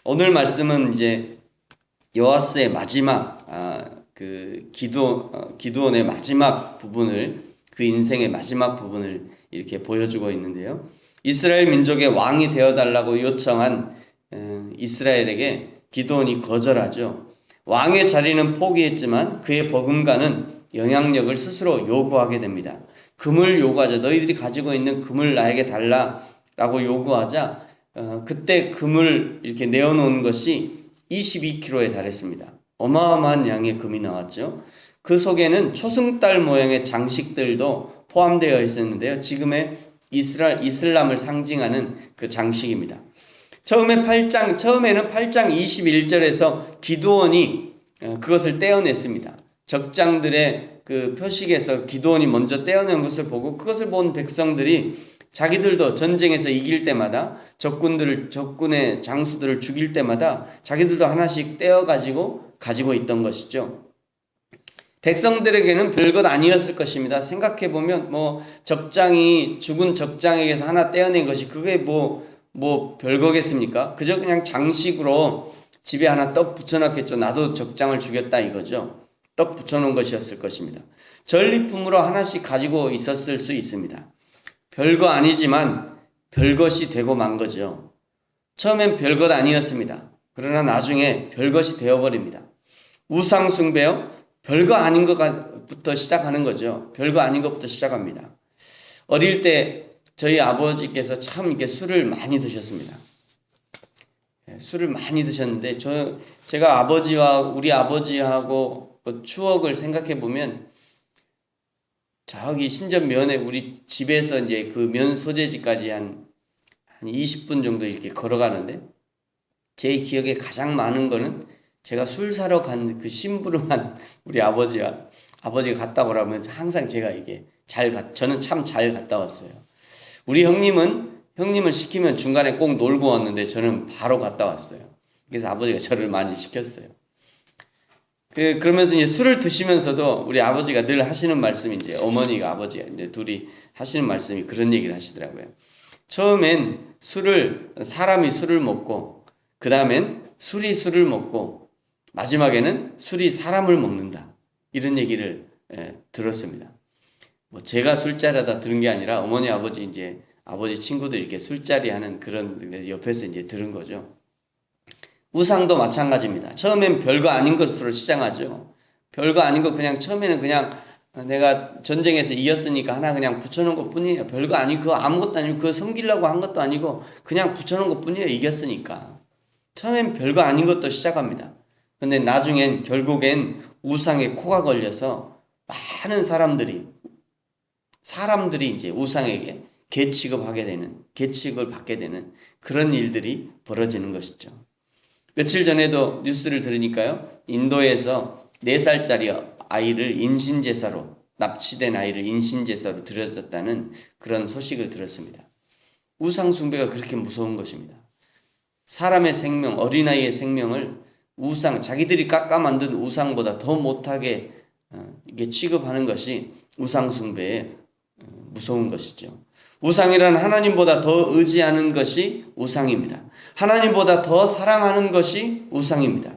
오늘 말씀은 이제 여호와스의 마지막 기드온의 마지막 부분을, 그 인생의 마지막 부분을 이렇게 보여주고 있는데요. 이스라엘 민족의 왕이 되어달라고 요청한 이스라엘에게 기드온이 거절하죠. 왕의 자리는 포기했지만 그의 버금가는 영향력을 스스로 요구하게 됩니다. 금을 요구하자. 너희들이 가지고 있는 금을 나에게 달라라고 요구하자 그때 금을 이렇게 내어놓은 것이 22kg에 달했습니다. 어마어마한 양의 금이 나왔죠. 그 속에는 초승달 모양의 장식들도 포함되어 있었는데요. 지금의 이슬람을 상징하는 그 장식입니다. 처음에는 8장 21절에서 기드온이 그것을 떼어냈습니다. 적장들의 그 표식에서 기드온이 먼저 떼어낸 것을 보고 그것을 본 백성들이 자기들도 전쟁에서 이길 때마다 적군의 장수들을 죽일 때마다 자기들도 하나씩 가지고 있던 것이죠. 백성들에게는 별것 아니었을 것입니다. 생각해보면 죽은 적장에게서 하나 떼어낸 것이 그게 별거겠습니까? 그저 그냥 장식으로 집에 하나 떡 붙여놨겠죠. 나도 적장을 죽였다 이거죠. 떡 붙여놓은 것이었을 것입니다. 전리품으로 하나씩 가지고 있었을 수 있습니다. 별거 아니지만 별것이 되고 만 거죠. 처음엔 별것 아니었습니다. 그러나 나중에 별것이 되어버립니다. 우상숭배요? 별거 아닌 것부터 시작하는 거죠. 별거 아닌 것부터 시작합니다. 어릴 때 저희 아버지께서 참 이렇게 술을 많이 드셨습니다. 술을 많이 드셨는데 제가 우리 아버지하고 추억을 생각해 보면 저기 신전면에 우리 집에서 이제 그 면 소재지까지 한 20분 정도 이렇게 걸어가는데 제 기억에 가장 많은 거는 제가 술 사러 간 그 심부름한 우리 아버지가 갔다 오라면 항상 제가 이게 저는 참 잘 갔다 왔어요. 우리 형님을 시키면 중간에 꼭 놀고 왔는데 저는 바로 갔다 왔어요. 그래서 아버지가 저를 많이 시켰어요. 그러면서 이제 술을 드시면서도 우리 아버지가 늘 하시는 말씀이 이제 어머니가 아버지가 이제 둘이 하시는 말씀이 그런 얘기를 하시더라고요. 처음엔 사람이 술을 먹고, 그 다음엔 술이 술을 먹고, 마지막에는 술이 사람을 먹는다. 이런 얘기를 들었습니다. 제가 술자리하다 들은 게 아니라 어머니, 아버지 친구들 이렇게 술자리 하는 그런 옆에서 이제 들은 거죠. 우상도 마찬가지입니다. 처음엔 별거 아닌 것으로 시작하죠. 별거 아닌 것 처음에는 그냥 내가 전쟁에서 이겼으니까 하나 그냥 붙여놓은 것 뿐이에요. 별거 아니고 그거 아무것도 아니고 그거 섬기려고 한 것도 아니고 그냥 붙여놓은 것 뿐이에요. 이겼으니까. 처음엔 별거 아닌 것도 시작합니다. 근데 나중엔 결국엔 우상에 코가 걸려서 많은 사람들이 이제 우상에게 계측을 받게 되는 그런 일들이 벌어지는 것이죠. 며칠 전에도 뉴스를 들으니까요. 인도에서 4살짜리 아이를 납치된 아이를 인신제사로 드려졌다는 그런 소식을 들었습니다. 우상숭배가 그렇게 무서운 것입니다. 사람의 생명, 어린아이의 생명을 자기들이 깎아 만든 우상보다 더 못하게 이게 취급하는 것이 우상숭배의 무서운 것이죠. 우상이란 하나님보다 더 의지하는 것이 우상입니다. 하나님보다 더 사랑하는 것이 우상입니다.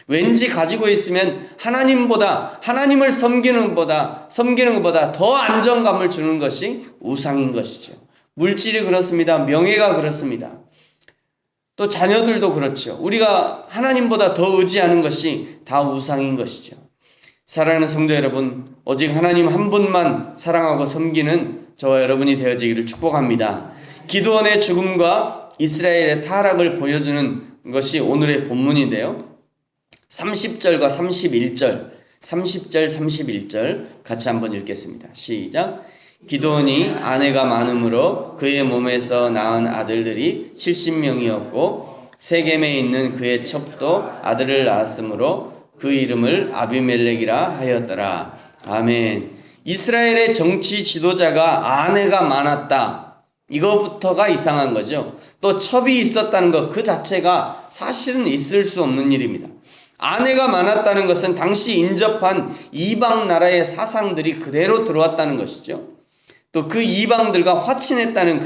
왠지 가지고 있으면 하나님을 섬기는 것보다 더 안정감을 주는 것이 우상인 것이죠. 물질이 그렇습니다. 명예가 그렇습니다. 또 자녀들도 그렇죠. 우리가 하나님보다 더 의지하는 것이 다 우상인 것이죠. 사랑하는 성도 여러분, 오직 하나님 한 분만 사랑하고 섬기는 저와 여러분이 되어지기를 축복합니다. 기드온의 죽음과 이스라엘의 타락을 보여주는 것이 오늘의 본문인데요. 30절과 31절, 31절 같이 한번 읽겠습니다. 시작. 기드온이 아내가 많음으로 그의 몸에서 낳은 아들들이 70명이었고 세겜에 있는 그의 첩도 아들을 낳았으므로 그 이름을 아비멜렉이라 하였더라. 아멘. 이스라엘의 정치 지도자가 아내가 많았다. 이거부터가 이상한 거죠. 또 첩이 있었다는 것 그 자체가 사실은 있을 수 없는 일입니다. 아내가 많았다는 것은 당시 인접한 이방 나라의 사상들이 그대로 들어왔다는 것이죠. 또 그 이방들과 화친했다는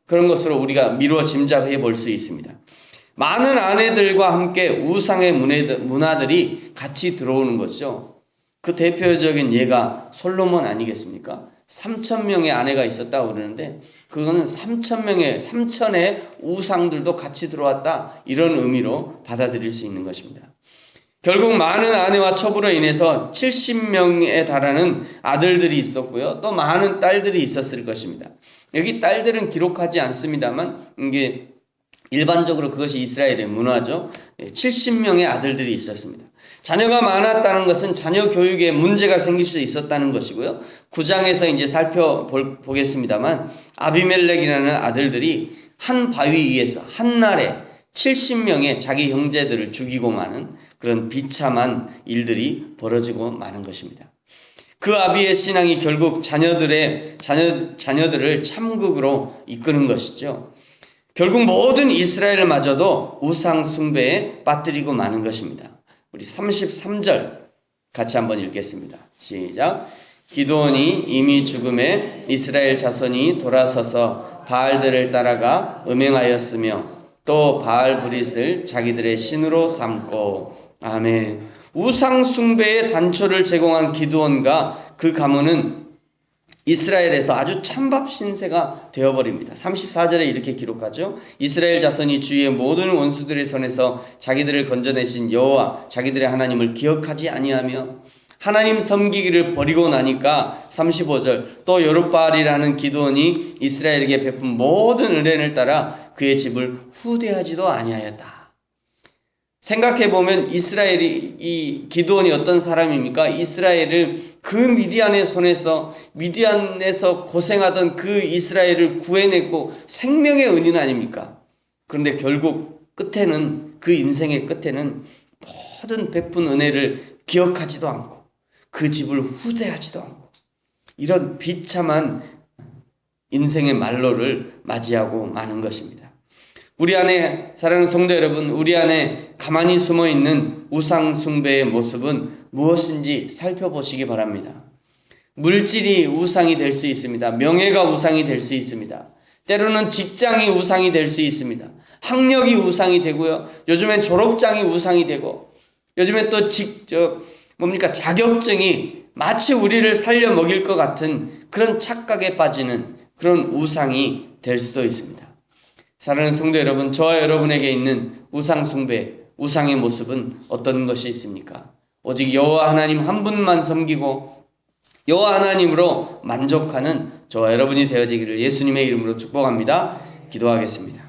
그런 것으로 우리가 미루어 짐작해 볼 수 있습니다. 많은 아내들과 함께 우상의 문화들이 같이 들어오는 거죠. 그 대표적인 예가 솔로몬 아니겠습니까? 3,000명의 아내가 있었다고 그러는데 그거는 3,000의 우상들도 같이 들어왔다, 이런 의미로 받아들일 수 있는 것입니다. 결국 많은 아내와 첩으로 인해서 70명에 달하는 아들들이 있었고요. 또 많은 딸들이 있었을 것입니다. 여기 딸들은 기록하지 않습니다만 이게 일반적으로 그것이 이스라엘의 문화죠. 70명의 아들들이 있었습니다. 자녀가 많았다는 것은 자녀 교육에 문제가 생길 수 있었다는 것이고요. 9장에서 이제 살펴보겠습니다만 아비멜렉이라는 아들들이 한 바위 위에서 한날에 70명의 자기 형제들을 죽이고 마는 그런 비참한 일들이 벌어지고 마는 것입니다. 그 아비의 신앙이 결국 자녀들을 참극으로 이끄는 것이죠. 결국 모든 이스라엘마저도 우상 숭배에 빠뜨리고 마는 것입니다. 우리 33절 같이 한번 읽겠습니다. 시작. 기드온이 이미 죽음에 이스라엘 자손이 돌아서서 바알들을 따라가 음행하였으며 또 바알 브릿을 자기들의 신으로 삼고. 아멘. 우상 숭배의 단초를 제공한 기드온과 그 가문은 이스라엘에서 아주 찬밥 신세가 되어버립니다. 34절에 이렇게 기록하죠. 이스라엘 자손이 주위의 모든 원수들의 손에서 자기들을 건져내신 여호와 자기들의 하나님을 기억하지 아니하며 하나님 섬기기를 버리고 나니까 35절 또 여룻바알이라는 기드온이 이스라엘에게 베푼 모든 은혜를 따라 그의 집을 후대하지도 아니하였다. 생각해보면 이 기드온이 어떤 사람입니까? 이스라엘을 그 미디안에서 고생하던 그 이스라엘을 구해냈고 생명의 은인 아닙니까? 그런데 결국 끝에는, 그 인생의 끝에는 모든 베푼 은혜를 기억하지도 않고 그 집을 후대하지도 않고 이런 비참한 인생의 말로를 맞이하고 마는 것입니다. 우리 안에, 사랑하는 성도 여러분, 우리 안에 가만히 숨어있는 우상 숭배의 모습은 무엇인지 살펴보시기 바랍니다. 물질이 우상이 될 수 있습니다. 명예가 우상이 될 수 있습니다. 때로는 직장이 우상이 될 수 있습니다. 학력이 우상이 되고요. 요즘엔 졸업장이 우상이 되고, 요즘엔 또 자격증이 마치 우리를 살려 먹일 것 같은 그런 착각에 빠지는 그런 우상이 될 수도 있습니다. 사랑하는 성도 여러분, 저와 여러분에게 있는 우상 숭배, 우상의 모습은 어떤 것이 있습니까? 오직 여호와 하나님 한 분만 섬기고 여호와 하나님으로 만족하는 저와 여러분이 되어지기를 예수님의 이름으로 축복합니다. 기도하겠습니다.